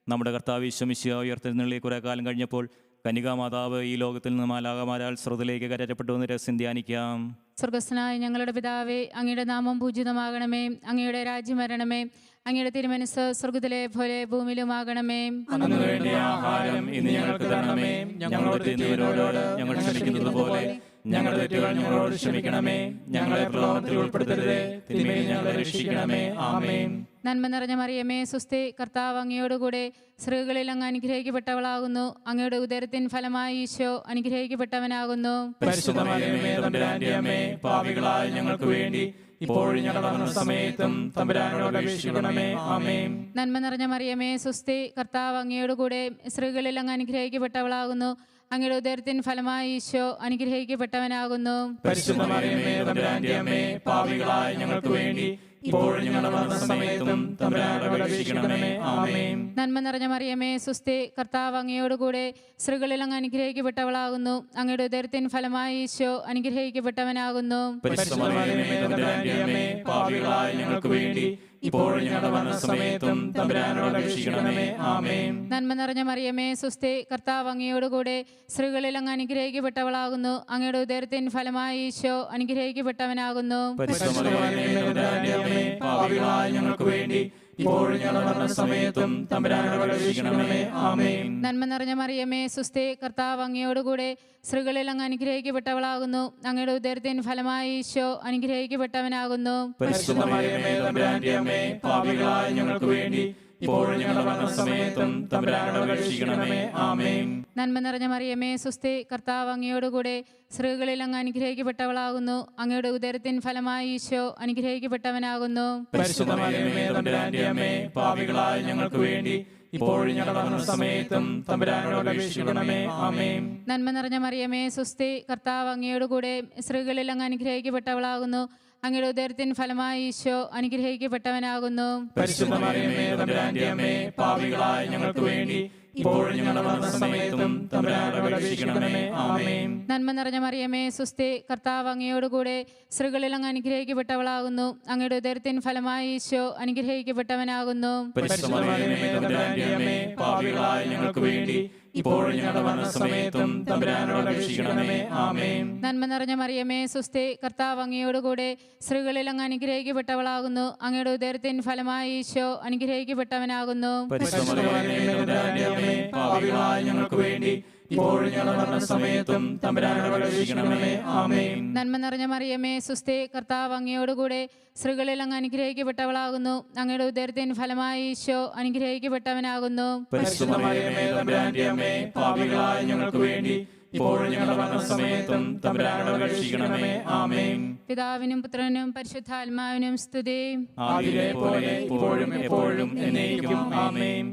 നമ്മുടെ കർത്താവ് ഈശോമിശിഹ ഉയർത്തെഴുന്നള്ളി കുറെ കാലം കഴിഞ്ഞപ്പോൾ കന്യകാമാതാവ് ഈ ലോകത്തിൽ നിന്ന് മാലാഖമാരാൽ സ്രോതത്തിലേക്ക് കയറ്റപ്പെട്ടു എന്ന് രഹസ്യം ധ്യാനിക്കാം. സ്വർഗസ്ഥനായ ഞങ്ങളുടെ പിതാവേ, അങ്ങയുടെ നാമം പൂജിതമാകണമേ. അങ്ങയുടെ രാജ്യം വരണമേ. അങ്ങയുടെ തിരുമനസ്സ് സ്വർഗ്ഗത്തിലെ പോലെ ഭൂമിയിലുമാകണമേ. അന്നു വേണ്ട ആഹാരം ഇന്ന് ഞങ്ങൾക്ക് തരണമേ. ഞങ്ങളോട് തെറ്റുന്നവരോട് ഞങ്ങൾ ക്ഷമിക്കുന്നത് പോലെ ഞങ്ങളുടെ തെറ്റുകൾ ഞങ്ങളോട് ക്ഷമിക്കണമേ. ഞങ്ങളെ പ്രലോഭനത്തിൽ ഉൾപ്പെടുത്തരുതേ, തിന്മയിൽ ഞങ്ങളെ രക്ഷിക്കണമേ. ആമേൻ. നന്മ നിറഞ്ഞ മറിയമേ സുസ്തി, കർത്താവ് അങ്ങയോടുകൂടെ സ്ത്രീകളിൽ അങ്ങ് അനുഗ്രഹിക്കപ്പെട്ടവളാകുന്നു. അങ്ങയുടെ ഉദരത്തിൻ ഫലമായി ഈശോ അനുഗ്രഹിക്കപ്പെട്ടവനാകുന്നു. പരിശുദ്ധ മറിയമേ, തമ്പുരാന്റെ അമ്മേ, പാപികളായ ഞങ്ങൾക്ക് വേണ്ടി ഇപ്പോഴും ഞങ്ങളുടെ മരണസമയത്തും തമ്പുരാനോട് അപേക്ഷിക്കണമേ. ആമേൻ. നന്മ നിറഞ്ഞ മറിയമേ സുസ്തി, കർത്താവ് അങ്ങയോടുകൂടെ സ്ത്രീകളിൽ അങ്ങ് അനുഗ്രഹിക്കപ്പെട്ടവളാകുന്നു. അങ്ങയുടെ ഉദരത്തിൻ ഫലമായി ഈശോ അനുഗ്രഹിക്കപ്പെട്ടവനാകുന്നു. പരിശുദ്ധ മറിയമേ, തമ്പുരാന്റെ അമ്മേ, പാപികളായ ഞങ്ങൾക്ക് വേണ്ടി ഇപ്പോഴും ഞങ്ങളുടെ മരണസമയത്തും തമ്പുരാനോട് അപേക്ഷിക്കണമേ. ആമേൻ. നന്മ നിറഞ്ഞ മറിയമേ സുസ്തി, കർത്താവ് അങ്ങയോടുകൂടെ സ്ത്രീകളിൽ അങ്ങ് അനുഗ്രഹിക്കപ്പെട്ടവളാകുന്നു. അങ്ങയുടെ ഉദരത്തിൻ ഫലമായി ഈശോ അനുഗ്രഹിക്കപ്പെട്ടവനാകുന്നു. പരിശുദ്ധ മറിയമേ, തമ്പുരാന്റെ അമ്മേ, പാപികളായ ഞങ്ങൾക്ക് വേണ്ടി ഇപ്പോഴും ഞങ്ങളുടെ മരണസമയത്തും തമ്പുരാനോട് അപേക്ഷിക്കണമേ. ആമേൻ. നന്മ നിറഞ്ഞ മറിയമേ സുസ്ഥി, കർത്താവ് അങ്ങയോടുകൂടെ സ്ത്രീകളിൽ അങ്ങ് അനുഗ്രഹിക്കപ്പെട്ടവളാകുന്നു. അങ്ങയുടെ ഉദരത്തിൻ ഫലമായി ഈശോ അനുഗ്രഹിക്കപ്പെട്ടവനാകുന്നു. പരിശുദ്ധ മറിയമേ, തമ്പുരാന്റെ അമ്മേ, പാപികളായ ഞങ്ങൾക്ക് വേണ്ടി ഇപ്പോഴും ഞങ്ങളുടെ മരണസമയത്തും തമ്പുരാനോട് അപേക്ഷിക്കണമേ. ആമേൻ. നന്മ നിറഞ്ഞ മറിയമേ സുസ്ഥി, കർത്താവ് അങ്ങയോടുകൂടെ സ്ത്രീകളിൽ അങ്ങ് അനുഗ്രഹിക്കപ്പെട്ടവളാകുന്നു. അങ്ങയുടെ ഉദരത്തിൻ ഫലമായി ഈശോ അനുഗ്രഹിക്കപ്പെട്ടവനാകുന്നു. പരിശുദ്ധ മറിയമേ, തമ്പുരാന്റെ അമ്മേ, പാപികളായ ഞങ്ങൾക്ക് വേണ്ടി ഇപ്പോഴും ഞങ്ങളുടെ മരണസമയത്തും തമ്പുരാനോട് അപേക്ഷിക്കണമേ. ആമേൻ. നന്മ നിറഞ്ഞ മറിയമേ സുസ്ഥി, കർത്താവ് അങ്ങയോടുകൂടെ സ്ത്രീകളിൽ അങ്ങ് അനുഗ്രഹിക്കപ്പെട്ടവളാകുന്നു. അങ്ങയുടെ ഉദരത്തിൻ ഫലമായി ഈശോ അനുഗ്രഹിക്കപ്പെട്ടവനാകുന്നു. പരിശുദ്ധ മറിയമേ, തമ്പുരാന്റെ അമ്മേ, പാപികളായ ഞങ്ങൾക്ക് വേണ്ടി ഇപ്പോഴും ഞങ്ങളുടെ മരണസമയത്തും തമ്പുരാനോട് അപേക്ഷിക്കണമേ. ആമേൻ. നന്മ നിറഞ്ഞ മറിയമേ സുസ്ഥി, കർത്താവ് അങ്ങയോടുകൂടെ സ്ത്രീകളിൽ അങ്ങ് അനുഗ്രഹിക്കപ്പെട്ടവളാകുന്നു. അങ്ങയുടെ ഉദരത്തിൻ ഫലമായി ഈശോ അനുഗ്രഹിക്കപ്പെട്ടവനാകുന്നു. പരിശുദ്ധ മറിയമേ, തമ്പുരാന്റെ അമ്മേ, പാപികളായ ഞങ്ങൾക്ക് വേണ്ടി ഇപ്പോഴും ഞങ്ങളുടെ മരണസമയത്തും തമ്പുരാനോട് അപേക്ഷിക്കണമേ. ആമേൻ. നന്മ നിറഞ്ഞ മറിയമേ സുസ്ഥി, കർത്താവ് അങ്ങയോടുകൂടെ സ്ത്രീകളിൽ അങ്ങ് അനുഗ്രഹിക്കപ്പെട്ടവളാകുന്നു. അങ്ങയുടെ ഉദരത്തിൻ ഫലമായി ഈശോ അനുഗ്രഹിക്കപ്പെട്ടവനാകുന്നു. പരിശുദ്ധ മറിയമേ, തമ്പുരാന്റെ അമ്മേ, പാപികളായ ഞങ്ങൾക്ക് വേണ്ടി ഇപ്പോഴും ഞങ്ങളുടെ മരണസമയത്തും തമ്പുരാനോട് അപേക്ഷിക്കണമേ. ആമേൻ. നന്മ നിറഞ്ഞ മറിയമേ സുസ്ഥി, കർത്താവ് അങ്ങയോടുകൂടെ സ്ത്രീകളിൽ അങ്ങ് അനുഗ്രഹിക്കപ്പെട്ടവളാകുന്നു. അങ്ങയുടെ ഉദരത്തിൻ ഫലമായി ഈശോ അനുഗ്രഹിക്കപ്പെട്ടവനാകുന്നു. പരിശുദ്ധ മറിയമേ, തമ്പുരാന്റെ അമ്മേ, പാപികളായ ഞങ്ങൾക്ക് വേണ്ടി ഇപ്പോഴും ഞങ്ങളുടെ മരണസമയത്തും തമ്പുരാനോട് അപേക്ഷിക്കണമേ. ആമേൻ. നന്മ നിറഞ്ഞ മറിയമേ സുസ്ഥി, കർത്താവ് അങ്ങയോടുകൂടെ സ്ത്രീകളിൽ അങ്ങ് അനുഗ്രഹിക്കപ്പെട്ടവളാകുന്നു. അങ്ങയുടെ ഉദരത്തിൻ ഫലമായി ഈശോ അനുഗ്രഹിക്കപ്പെട്ടവനാകുന്നു. പരിശുദ്ധ മറിയമേ, തമ്പുരാന്റെ അമ്മേ, പാപികളായ ഞങ്ങൾക്ക് വേണ്ടി ഇപ്പോഴും ഞങ്ങളുടെ മരണസമയത്തും തമ്പുരാനോട് അപേക്ഷിക്കണമേ. ആമേൻ. പിതാവിനും പുത്രനും പരിശുദ്ധാത്മാവിനും സ്തുതി. ആദിയിലെ പോലെ ഇപ്പോഴും എപ്പോഴും എന്നേക്കും. ആമേൻ.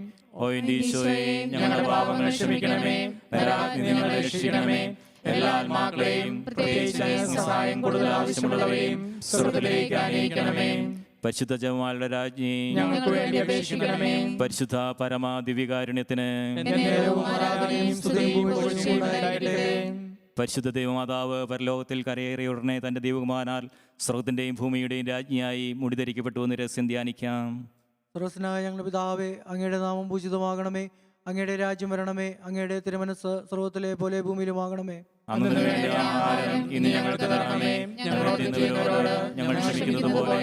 ഓ എൻ്റെ ഈശോയെ, ഞങ്ങളുടെ പാപങ്ങൾ ക്ഷമിക്കണമേ. നരകാഗ്നിയിൽ നിന്ന് ഞങ്ങളെ രക്ഷിക്കണമേ. എല്ലാ ആത്മാക്കളെയും പ്രത്യേകിച്ച് സഹായം കൂടുതൽ ആവശ്യമുള്ളവരെയും സ്വർഗ്ഗത്തിലേക്ക് ആനയിക്കണമേ. പരിശുദ്ധ ജപമാലയുടെ രാജ്ഞി, ഞങ്ങൾക്ക് വേണ്ടി അപേക്ഷിക്കണമേ. പരിശുദ്ധ പരമാദിവ്യകാരുണ്യത്തിന് എന്നേരവും ആരാധനയും സ്തുതിയും പുകഴ്ചയും ഉണ്ടായിരിക്കട്ടെ. പരിശുദ്ധ ദൈവമാതാവ് പരലോകത്തിൽ കരയേറിയ ഉടനെ തൻ്റെ ദൈവകുമാരനാൽ സ്വർഗത്തിൻ്റെയും ഭൂമിയുടെയും രാജ്ഞിയായി മുടിധരിക്കപ്പെട്ടു എന്ന് രഹസ്യം ധ്യാനിക്കാം. സർവ്വസ്നായ ഞങ്ങളുടെ പിതാവേ, അങ്ങയുടെ നാമം പൂജിതമാകണമേ. അങ്ങയുടെ രാജ്യം വരണമേ. അങ്ങയുടെ തിരുമനസ് സ്വർഗ്ഗത്തിലെ പോലെ ഭൂമിയിലുമാകണമേ. അന്നു വേണ്ട ആഹാരം ഇന്ന് ഞങ്ങൾക്ക് തരണമേ. ഞങ്ങളോട് തെറ്റുന്നവരോട് ഞങ്ങൾ ക്ഷമിക്കുന്നത് പോലെ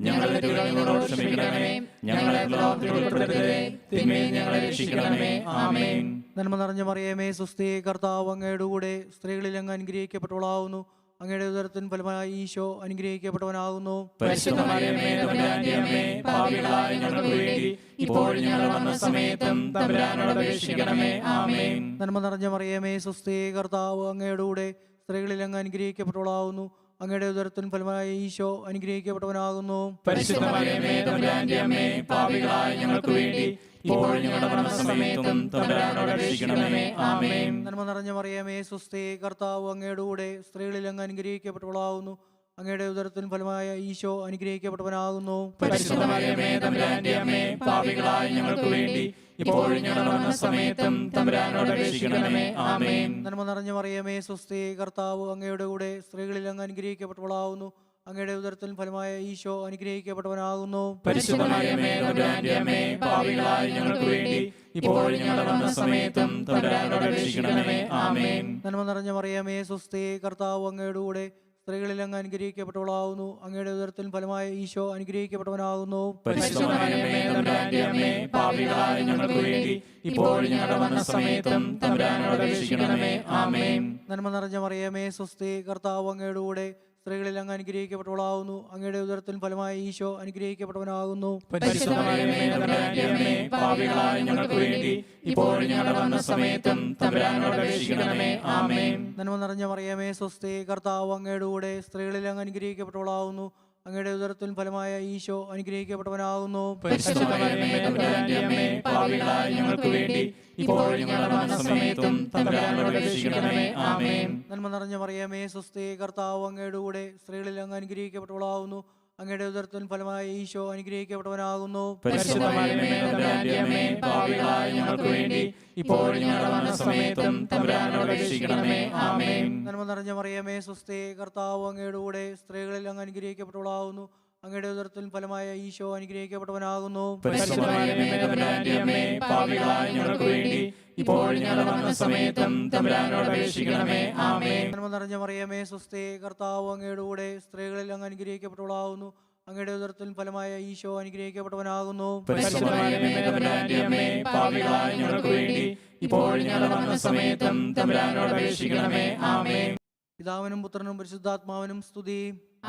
ഞങ്ങളുടെ തെറ്റുകൾ ഞങ്ങളോട് ക്ഷമിക്കണമേ. ഞങ്ങളെ പ്രലോഭനത്തിൽ ഉൾപ്പെടുത്തരുതേ, തിന്മയിൽ ഞങ്ങളെ രക്ഷിക്കണമേ. ആമേൻ. നന്മ നിറഞ്ഞ മറിയമേ സുസ്ഥി, കർത്താവ് അങ്ങയുടെ കൂടെ സ്ത്രീകളിൽ അങ്ങ് അനുഗ്രഹിക്കപ്പെട്ടവളാവുന്നു. അങ്ങയുടെ ഉദരത്തിൻ ഫലമായി ഈശോ അനുഗ്രഹിക്കപ്പെട്ടവനാകുന്നു. പരിശുദ്ധ മറിയമേ, തമ്പുരാന്റെ അമ്മേ, പാപികളായ ഞങ്ങൾക്ക് വേണ്ടി ഇപ്പോഴും ഞങ്ങളുടെ മരണസമയത്തും തമ്പുരാനോട് അപേക്ഷിക്കണമേ. ആമേൻ. നന്മ നിറഞ്ഞ മറിയമേ സുസ്ഥി, കർത്താവ് അങ്ങയുടെ കൂടെ സ്ത്രീകളിൽ അങ്ങ് അനുഗ്രഹിക്കപ്പെട്ടവളാവുന്നു. അങ്ങയുടെ ഉദരത്തിൻ ഫലമായി ഈശോ അനുഗ്രഹിക്കപ്പെട്ടവനാകുന്നു. പരിശുദ്ധ മറിയമേ, തമ്പുരാന്റെ അമ്മേ, പാപികളായ ഞങ്ങൾക്ക് വേണ്ടി ഇപ്പോഴും ഞങ്ങളുടെ മരണസമയത്തും തമ്പുരാനോട് അപേക്ഷിക്കണമേ. ആമേൻ. നന്മ നിറഞ്ഞ മറിയമേ സുസ്ഥി, കർത്താവ് അങ്ങയുടെ കൂടെ സ്ത്രീകളിൽ അങ്ങ് അനുഗ്രഹിക്കപ്പെട്ടവളാവുന്നു. അങ്ങയുടെ ഉദരത്തിൻ ഫലമായ ഈശോ അനുഗ്രഹിക്കപ്പെട്ടവനാകുന്നു. പരിശുദ്ധ മറിയമേ, തമ്പുരാന്റെ അമ്മേ, പാപികളായ ഞങ്ങൾക്ക് വേണ്ടി ഇപ്പോഴും ഞങ്ങളുടെ മരണസമയത്തും തമ്പുരാനോട് അപേക്ഷിക്കണമേ. ആമേൻ. നന്മ നിറഞ്ഞ മറിയമേ സുസ്ഥി, കർത്താവ് അങ്ങയുടെ കൂടെ സ്ത്രീകളിൽ അങ്ങ് അനുഗ്രഹിക്കപ്പെട്ടവളാവുന്നു. അങ്ങയുടെ ഉദരത്തിൻ ഫലമായ ഈശോ അനുഗ്രഹിക്കപ്പെട്ടവനാകുന്നു. പരിശുദ്ധ മറിയമേ, തമ്പുരാന്റെ അമ്മേ, പാപികളായ ഞങ്ങൾക്ക് വേണ്ടി ഇപ്പോഴും ഞങ്ങളുടെ മരണസമയത്തും തമ്പുരാനോട് അപേക്ഷിക്കണമേ. ആമേൻ. നന്മ നിറഞ്ഞ മറിയമേ സുസ്ഥി, കർത്താവ് അങ്ങയുടെ കൂടെ സ്ത്രീകളിൽ അങ്ങ് അനുഗ്രഹിക്കപ്പെട്ടവളാവുന്നു. അങ്ങയുടെ ഉദരത്തിൻ ഫലമായ ഈശോ അനുഗ്രഹിക്കപ്പെട്ടവനാകുന്നു. പരിശുദ്ധ മറിയമേ, തമ്പുരാന്റെ അമ്മേ, പാപികളായ ഞങ്ങൾക്ക് വേണ്ടി ഇപ്പോഴും ഞങ്ങളുടെ മരണസമയത്തും തമ്പുരാനോട് അപേക്ഷിക്കണമേ. ആമേൻ. നന്മ നിറഞ്ഞ മറിയമേ സുസ്ഥി, കർത്താവ് അങ്ങയുടെ കൂടെ സ്ത്രീകളിൽ അങ്ങ് അനുഗ്രഹിക്കപ്പെട്ടവളാവുന്നു. അങ്ങയുടെ ഉദരത്തിൻ ഫലമായ ഈശോ അനുഗ്രഹിക്കപ്പെട്ടവനാകുന്നു. പരിശുദ്ധ മറിയമേ, തമ്പുരാന്റെ അമ്മേ, പാപികളായ ഞങ്ങൾക്ക് വേണ്ടി ഇപ്പോഴും ഞങ്ങളുടെ മരണസമയത്തും തമ്പുരാനോട് അപേക്ഷിക്കണമേ. ആമേൻ. നന്മ നിറഞ്ഞ മറിയമേ സുസ്ഥി, കർത്താവ് അങ്ങയുടെ കൂടെ സ്ത്രീകളിൽ അങ്ങ് അനുഗ്രഹിക്കപ്പെട്ടവളാവുന്നു. അങ്ങയുടെ ഉദരത്തിൻ ഫലമായ ഈശോ അനുഗ്രഹിക്കപ്പെട്ടവനാകുന്നു. പരിശുദ്ധ മറിയമേ, തമ്പുരാന്റെ അമ്മേ, പാപികളായ ഞങ്ങൾക്ക് വേണ്ടി ഇപ്പോഴും ഞങ്ങളുടെ മരണസമയത്തും തമ്പുരാനോട് അപേക്ഷിക്കണമേ. ആമേൻ. നന്മ നിറഞ്ഞ മറിയമേ സുസ്ഥി, കർത്താവ് അങ്ങയുടെ കൂടെ സ്ത്രീകളിൽ അങ്ങ് അനുഗ്രഹിക്കപ്പെട്ടവളാവുന്നു. അങ്ങയുടെ ഉദരത്തിൻ ഫലമായ ഈശോ അനുഗ്രഹിക്കപ്പെട്ടവനാകുന്നു. പരിശുദ്ധ മറിയമേ, തമ്പുരാന്റെ അമ്മേ, പാപികളായ ഞങ്ങൾക്ക് വേണ്ടി ഇപ്പോഴും ഞങ്ങളുടെ മരണസമയത്തും തമ്പുരാനോട് അപേക്ഷിക്കണമേ. ആമേൻ. നന്മ നിറഞ്ഞ മറിയമേ സുസ്ഥി, കർത്താവ് അങ്ങയുടെ കൂടെ സ്ത്രീകളിൽ അങ്ങ് അനുഗ്രഹിക്കപ്പെട്ടവളാവുന്നു. അങ്ങയുടെ ഉദരത്തിൻ ഫലമായ ഈശോ അനുഗ്രഹിക്കപ്പെട്ടവനാകുന്നു. പരിശുദ്ധമായ തമ്പുരാന്റെ അമ്മേ, പാപികളായ ഞങ്ങൾക്ക് വേണ്ടി ഇപ്പോൾ ഞങ്ങളുടെ മരണസമയത്തും തമ്പുരാനോട് അപേക്ഷിക്കണമേ. ആമേൻ. നന്മ നിറഞ്ഞ മറിയമേ, സ്വസ്തി, കർത്താവ് അങ്ങയുടെ കൂടെ, സ്ത്രീകളിൽ അങ്ങ് അനുഗ്രഹിക്കപ്പെട്ടവളാകുന്നു. അങ്ങയുടെ ഉദരത്തിൻ ഫലമായ ഈശോ അനുഗ്രഹിക്കപ്പെട്ടവനാകുന്നു. പരിശുദ്ധമായ തമ്പുരാന്റെ അമ്മേ, പാപികളായ ഞങ്ങൾക്ക് വേണ്ടി ഇപ്പോൾ ഞങ്ങളുടെ മരണസമയത്തും തമ്പുരാനോട് അപേക്ഷിക്കണമേ. ആമേൻ. പിതാവിനും പുത്രനും പരിശുദ്ധാത്മാവിനും സ്തുതി.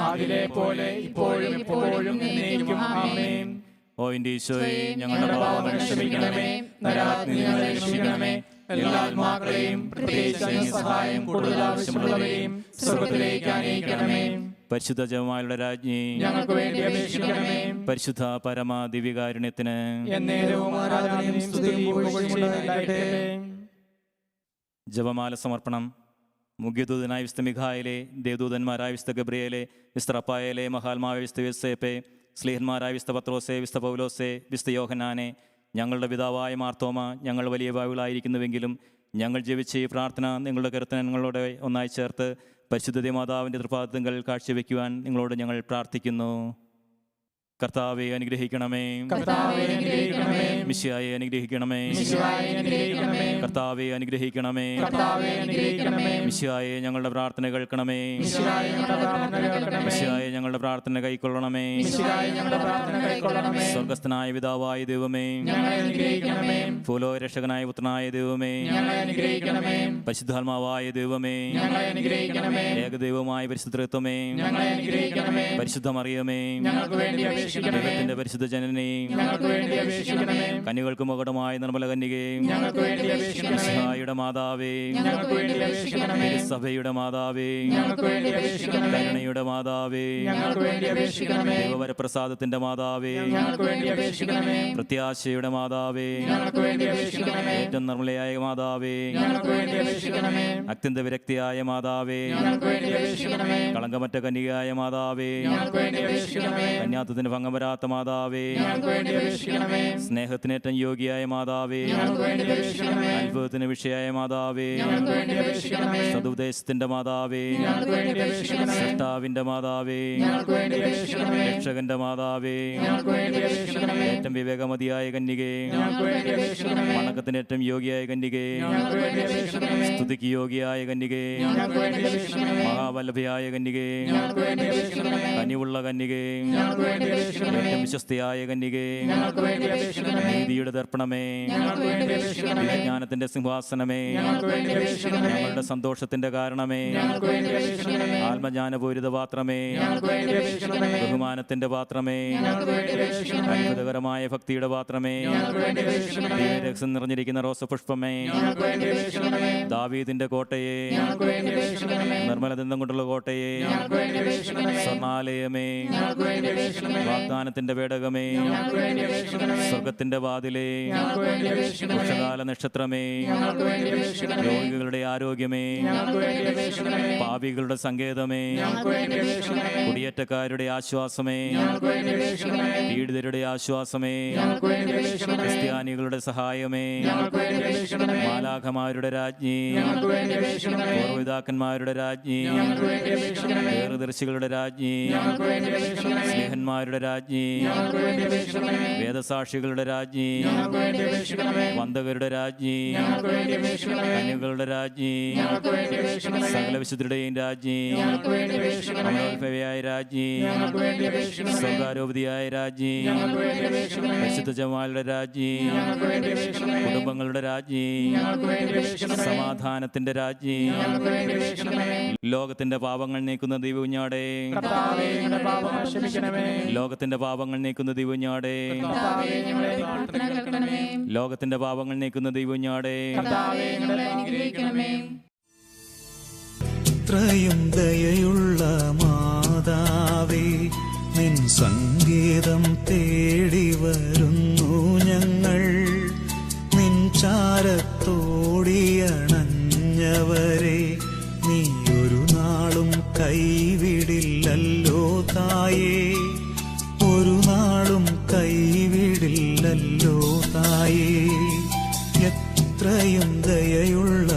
ആദിയിലെ പോലെ ഇപ്പോഴും എപ്പോഴും എന്നേക്കും. ആമേൻ. ഓ എൻ്റെ ഈശോയെ, ഞങ്ങളുടെ പാപങ്ങൾ ക്ഷമിക്കണമേ, നരകാഗ്നിയിൽ നിന്ന് ഞങ്ങളെ രക്ഷിക്കണമേ. എല്ലാ ആത്മാക്കളെയും പ്രത്യേകിച്ച് അങ്ങേ സഹായം കൂടുതൽ ആവശ്യമുള്ളവരെയും സ്വർഗ്ഗത്തിലേക്ക് ആനയിക്കണമേ. പരിശുദ്ധ ജപമാലയുടെ രാജ്ഞി, ഞങ്ങൾക്ക് വേണ്ടി അപേക്ഷിക്കണമേ. പരിശുദ്ധ പരമ ദിവ്യകാരുണ്യത്തിന് എന്നേരവും ആരാധനയും സ്തുതിയും പുകഴ്ചയും ഉണ്ടാകട്ടെ. ജപമാല സമർപ്പണം. മുഖ്യദൂതനായ വിശുദ്ധ മിഖായേലെ, ദേവദൂതന്മാരായ വിശുദ്ധ ഗബ്രിയേലെ, വിശുദ്ധ റഫായേലെ, മഹാത്മാവായ വിശുദ്ധ യോസേപ്പെ, സ്ലീഹന്മാരായ വിശുദ്ധ പത്രോസെ, വിശുദ്ധ പൗലോസെ, വിശുദ്ധ യോഹന്നാനെ, ഞങ്ങളുടെ പിതാവായ മാർത്തോമ, ഞങ്ങൾ വലിയ ഭാവികളായിരിക്കുന്നുവെങ്കിലും ഞങ്ങൾ ജപിച്ച ഈ പ്രാർത്ഥന നിങ്ങളുടെ കീർത്തനങ്ങളോടെ ഒന്നായി ചേർത്ത് പരിശുദ്ധ മാതാവിൻ്റെ തൃപാദങ്ങൾ കാഴ്ചവെക്കുവാൻ നിങ്ങളോട് ഞങ്ങൾ പ്രാർത്ഥിക്കുന്നു. കർത്താവെ അനുഗ്രഹിക്കണമേ. കർത്താവേ അനുഗ്രഹിക്കണമേ. മിശിഹായെ അനുഗ്രഹിക്കണമേ. മിശിഹായെ അനുഗ്രഹിക്കണമേ. കർത്താവെ അനുഗ്രഹിക്കണമേ. കർത്താവേ അനുഗ്രഹിക്കണമേ. മിശിഹായെ ഞങ്ങളുടെ പ്രാർത്ഥന കേൾക്കണമേ. മിശിഹായെ ഞങ്ങളുടെ പ്രാർത്ഥന കേൾക്കണമേ. മിശിഹായെ ഞങ്ങളുടെ പ്രാർത്ഥന കൈക്കൊള്ളണമേ. മിശിഹായെ ഞങ്ങളുടെ പ്രാർത്ഥന കൈക്കൊള്ളണമേ. സ്വർഗസ്ഥനായ പിതാവായ ദൈവമേ, ഞങ്ങളെ അനുഗ്രഹിക്കണമേ. ഭൂലോകരക്ഷകനായ പുത്രനായ ദൈവമേ, ഞങ്ങളെ അനുഗ്രഹിക്കണമേ. പരിശുദ്ധാത്മാവായ ദൈവമേ, ഞങ്ങളെ അനുഗ്രഹിക്കണമേ. ഏകദൈവമായ പരിശുദ്ധത്വമേ, ഞങ്ങളെ അനുഗ്രഹിക്കണമേ. പരിശുദ്ധ മറിയമേ, ഞങ്ങൾക്ക് വേണ്ടി അപേക്ഷിക്കണമേ. ദൈവത്തിന്റെ പരിശുദ്ധ ജനനേ, ഞങ്ങൾക്ക് വേണ്ടി അപേക്ഷിക്കണമേ. കന്യകൾക്ക് മകുടമായ നിർമ്മല കന്യകേ, ഞങ്ങൾക്ക് വേണ്ടി അപേക്ഷിക്കണമേ. മിശിഹായുടെ മാതാവേ, ഞങ്ങൾക്ക് വേണ്ടി അപേക്ഷിക്കണമേ. സഭയുടെ മാതാവേ, ഞങ്ങൾക്ക് വേണ്ടി അപേക്ഷിക്കണമേ. കരുണയുടെ മാതാവേ, ഞങ്ങൾക്ക് വേണ്ടി അപേക്ഷിക്കണമേ. ദൈവവരപ്രസാദത്തിന്റെ മാതാവേ, ഞങ്ങൾക്ക് വേണ്ടി അപേക്ഷിക്കണമേ. പ്രത്യാശയുടെ മാതാവേ, ഞങ്ങൾക്ക് വേണ്ടി അപേക്ഷിക്കണമേ. ഏറ്റവും നിർമ്മലയായ മാതാവേ, ഞങ്ങൾക്ക് വേണ്ടി അപേക്ഷിക്കണമേ. അത്യന്ത വിരക്തിയായ മാതാവേ, ഞങ്ങൾക്ക് വേണ്ടി അപേക്ഷിക്കണമേ. കളങ്കമറ്റ കന്യകയായ മാതാവേ, ഞങ്ങൾക്ക് വേണ്ടി അപേക്ഷിക്കണമേ. കന്യാത്വത്തിന് ഭംഗം വരാത്ത മാതാവേ, ഞങ്ങൾക്ക് വേണ്ടി അപേക്ഷിക്കണമേ. സ്നേഹത്തിനേറ്റം യോഗ്യയായ മാതാവേ, ഞങ്ങൾക്ക് വേണ്ടി അപേക്ഷിക്കണമേ. അത്ഭുതത്തിന് വിഷയായ മാതാവേ, ഞങ്ങൾക്ക് വേണ്ടി അപേക്ഷിക്കണമേ. സതുപദേശത്തിന്റെ മാതാവേ, ഞങ്ങൾക്ക് വേണ്ടി അപേക്ഷിക്കണമേ. സൃഷ്ടാവിന്റെ മാതാവേ, ഞങ്ങൾക്ക് വേണ്ടി അപേക്ഷിക്കണമേ. രക്ഷകന്റെ മാതാവേ, ഞങ്ങൾക്ക് വേണ്ടി അപേക്ഷിക്കണമേ. ഏറ്റവും വിവേകമതിയായ കന്യകേ, ഞങ്ങൾക്ക് വേണ്ടി അപേക്ഷിക്കണമേ. വണക്കത്തിനേറ്റം യോഗ്യയായ കന്യകേ, ഞങ്ങൾക്ക് വേണ്ടി അപേക്ഷിക്കണമേ. സ്തുതിക്ക് യോഗ്യയായ കന്യകേ, ഞങ്ങൾക്ക് വേണ്ടി അപേക്ഷിക്കണമേ. മഹാവല്ലഭയായ കന്യകേ, ഞങ്ങൾക്ക് വേണ്ടി അപേക്ഷിക്കണമേ. കനിവുള്ള കന്യകേ, ഞങ്ങൾക്ക് വേണ്ടി അപേക്ഷിക്കണമേ. ഏറ്റവും വിശ്വസ്തയായ കന്യകേ, ഞങ്ങൾക്ക് വേണ്ടി അപേക്ഷിക്കണമേ. നീതിയുടെ ദർപ്പണമേ, ഞങ്ങൾക്ക് വേണ്ടി അപേക്ഷിക്കണമേ. വിജ്ഞാനത്തിന്റെ സിംഹാസനമേ, ഞങ്ങൾക്ക് വേണ്ടി അപേക്ഷിക്കണമേ. ഞങ്ങളുടെ സന്തോഷത്തിന്റെ കാരണമേ, ഞങ്ങൾക്ക് വേണ്ടി അപേക്ഷിക്കണമേ. ആത്മജ്ഞാനപൂരിത പാത്രമേ, ഞങ്ങൾക്ക് വേണ്ടി അപേക്ഷിക്കണമേ. ബഹുമാനത്തിന്റെ പാത്രമേ, ഞങ്ങൾക്ക് വേണ്ടി അപേക്ഷിക്കണമേ. അത്ഭുതകരമായ ഭക്തിയുടെ പാത്രമേ, ഞങ്ങൾക്ക് വേണ്ടി അപേക്ഷിക്കണമേ. രഹസ്യം നിറഞ്ഞിരിക്കുന്ന റോസപുഷ്പമേ, ഞങ്ങൾക്ക് വേണ്ടി അപേക്ഷിക്കണമേ. ദാവീദിന്റെ കോട്ടയെ, ഞങ്ങൾക്ക് വേണ്ടി അപേക്ഷിക്കണമേ. നിർമ്മലദന്തം കൊണ്ടുള്ള കോട്ടയെ, ഞങ്ങൾക്ക് വേണ്ടി അപേക്ഷിക്കണമേ. സ്വർണാലയമേ, ഞങ്ങൾക്ക് വേണ്ടി അപേക്ഷിക്കണമേ. വാഗ്ദാനത്തിന്റെ പേടകമേ, ഞങ്ങൾക്ക് വേണ്ടി അപേക്ഷിക്കണമേ. സ്വർഗത്തിന്റെ വാതിലേ, ഞങ്ങൾക്ക് വേണ്ടി അപേക്ഷിക്കണമേ. ഉഷകാല നക്ഷത്രമേ, ഞങ്ങൾക്ക് വേണ്ടി അപേക്ഷിക്കണമേ. രോഗികളുടെ ആരോഗ്യമേ, ഞങ്ങൾക്ക് വേണ്ടി അപേക്ഷിക്കണമേ. പാപികളുടെ സങ്കേതമേ, ഞങ്ങൾക്ക് വേണ്ടി അപേക്ഷിക്കണമേ. കുടിയേറ്റക്കാരുടെ ആശ്വാസമേ, ഞങ്ങൾക്ക് വേണ്ടി അപേക്ഷിക്കണമേ. പീഡിതരുടെ ആശ്വാസമേ, ഞങ്ങൾക്ക് വേണ്ടി അപേക്ഷിക്കണമേ. ക്രിസ്ത്യാനികളുടെ സഹായമേ, ഞങ്ങൾക്ക് വേണ്ടി അപേക്ഷിക്കണമേ. മാലാഖമാരുടെ രാജ്ഞി, ഞങ്ങൾക്ക് വേണ്ടി അപേക്ഷിക്കണമേ. പൂർവ്വപിതാക്കന്മാരുടെ രാജ്ഞി, ഞങ്ങൾക്ക് വേണ്ടി അപേക്ഷിക്കണമേ. വേറുദർശികളുടെ രാജ്ഞി, ഞങ്ങൾക്ക് വേണ്ടി അപേക്ഷിക്കണമേ. സ്നേഹന്മാരുടെ രാജ്ഞി, ഞങ്ങൾക്ക് വേണ്ടി അപേക്ഷിക്കണമേ. വേദസാക്ഷികളുടെ രാജ്ഞി, ഞങ്ങൾക്ക് വേണ്ടി അപേക്ഷിക്കണമേ. വന്ദകരുടെ രാജ്ഞി, ഞങ്ങൾക്ക് വേണ്ടി അപേക്ഷിക്കണമേ. കന്യകളുടെ രാജ്ഞി, ഞങ്ങൾക്ക് വേണ്ടി അപേക്ഷിക്കണമേ. സകല വിശുദ്ധരുടെയും രാജ്ഞി, ഞങ്ങൾക്ക് വേണ്ടി അപേക്ഷിക്കണമേ. അമലോത്ഭവയായ രാജ്ഞി, ഞങ്ങൾക്ക് വേണ്ടി അപേക്ഷിക്കണമേ. സ്വർഗാരോപതിയായ രാജ്ഞി, ഞങ്ങൾക്ക് വേണ്ടി അപേക്ഷിക്കണമേ. പരിശുദ്ധ ജമാലുടെ രാജ്ഞി, ഞങ്ങൾക്ക് വേണ്ടി അപേക്ഷിക്കണമേ. കുടുംബങ്ങളുടെ രാജ്ഞി, ഞങ്ങൾക്ക് വേണ്ടി അപേക്ഷിക്കണമേ. സമാധാനത്തിന്റെ രാജ്ഞി, ഞങ്ങൾക്ക് വേണ്ടി അപേക്ഷിക്കണമേ. ലോകത്തിന്റെ പാപങ്ങൾ നീക്കുന്ന ദിവ്യകുഞ്ഞാടേ, കർത്താവേ ഞങ്ങളുടെ പാപങ്ങൾ ക്ഷമിക്കണമേ. ലോകത്തിന്റെ പാപങ്ങൾ നീക്കുന്ന ദിവ്യകുഞ്ഞാടേ, കർത്താവേ ഞങ്ങളെ പ്രാർത്ഥന കേൾക്കണമേ. ലോകത്തിന്റെ പാപങ്ങൾ നീക്കുന്ന ദിവ്യകുഞ്ഞാടേ, കർത്താവേ ഞങ്ങളെ അനുഗ്രഹിക്കണമേ. ഇത്രയും ദയയുള്ള മാതാവേ, നിൻ സംഗീതം തേടി വരുന്നു ഞങ്ങൾ. നിൻ ചാരത്തോടിയണഞ്ഞവരെ നീ ഒരു നാളും കൈവിടില്ലല്ലോ തായേ, ഒരു നാളും കൈവിടില്ലല്ലോ തായേ. എത്രയും ദയയുള്ള